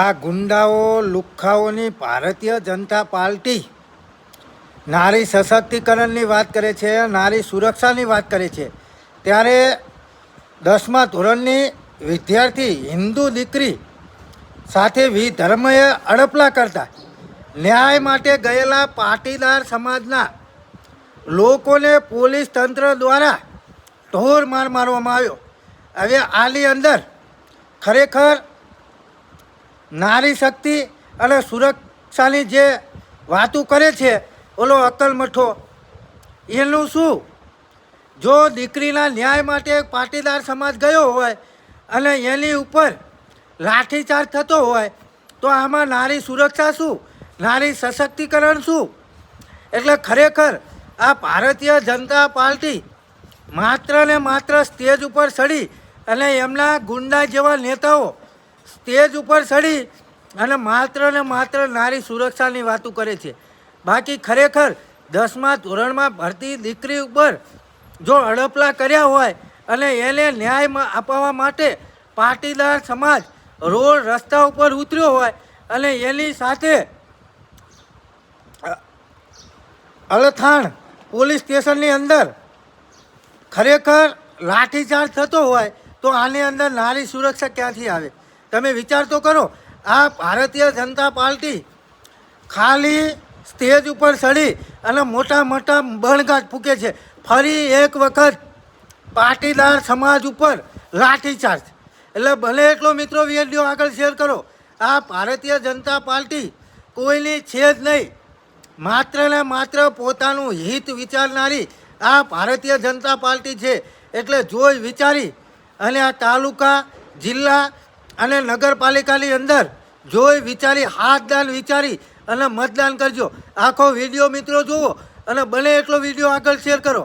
આ ગુંડાઓ લુખ્ખાઓની ભારતીય જનતા પાર્ટી નારી સશક્તિકરણની વાત કરે છે, નારી સુરક્ષાની વાત કરે છે, ત્યારે 10મા ધોરણની વિદ્યાર્થી હિન્દુ દીકરી સાથે વિધર્મએ અડપલા કરતા ન્યાય માટે ગયેલા પાટીદાર સમાજના લોકોને પોલીસ તંત્ર દ્વારા ઢોર માર મારવામાં આવ્યો. હવે આની અંદર ખરેખર નારી શક્તિ અને સુરક્ષાની જે વાતો કરે છે ઓલો અક્કલ મઠો, એનું શું? જો દીકરીના ન્યાય માટે પાટીદાર સમાજ ગયો હોય અને એની ઉપર લાઠીચાર્જ થતો હોય તો આમાં નારી સુરક્ષા શું, નારી સશક્તિકરણ શું? એટલે ખરેખર આ ભારતીય જનતા પાર્ટી માત્ર ને માત્ર સ્ટેજ ઉપર ચડી અને એમના ગુંડા જેવા નેતાઓ સ્ટેજ ઉપર ચડી અને માત્ર ને માત્ર નારી સુરક્ષાની વાતો કરે છે. બાકી ખરેખર 10મા ધોરણમાં ભરતી દીકરી ઉપર જો અડપલા કર્યા હોય અને એને ન્યાય અપાવવા માટે પાટીદાર સમાજ રોડ રસ્તા ઉપર ઉતર્યો હોય અને એની સાથે અલથાણ પોલીસ સ્ટેશનની અંદર ખરેખર લાઠીચાર્જ થતો હોય તો આની અંદર નારી સુરક્ષા ક્યાંથી આવે? તમે વિચાર તો કરો. આ ભારતીય જનતા પાર્ટી ખાલી સ્ટેજ ઉપર ચડી અને મોટા મોટા બણગાટ ફૂંકે છે. ફરી એક વખત પાટીદાર સમાજ ઉપર લાઠીચાર્જ. એટલે ભલે એટલો મિત્રો વિડીયો આગળ શેર કરો. આ ભારતીય જનતા પાર્ટી કોઈની છે જ નહીં, માત્ર ને માત્ર પોતાનું હિત વિચારનારી આ ભારતીય જનતા પાર્ટી છે. એટલે જોઈ વિચારી અને આ તાલુકા, જિલ્લા અને નગરપાલિકાની અંદર જોઈ વિચારી, હાથદાન વિચારી અને મતદાન કરજો. આખો વિડીયો મિત્રો જુઓ અને બને એટલો વિડીયો આગળ શેર કરો.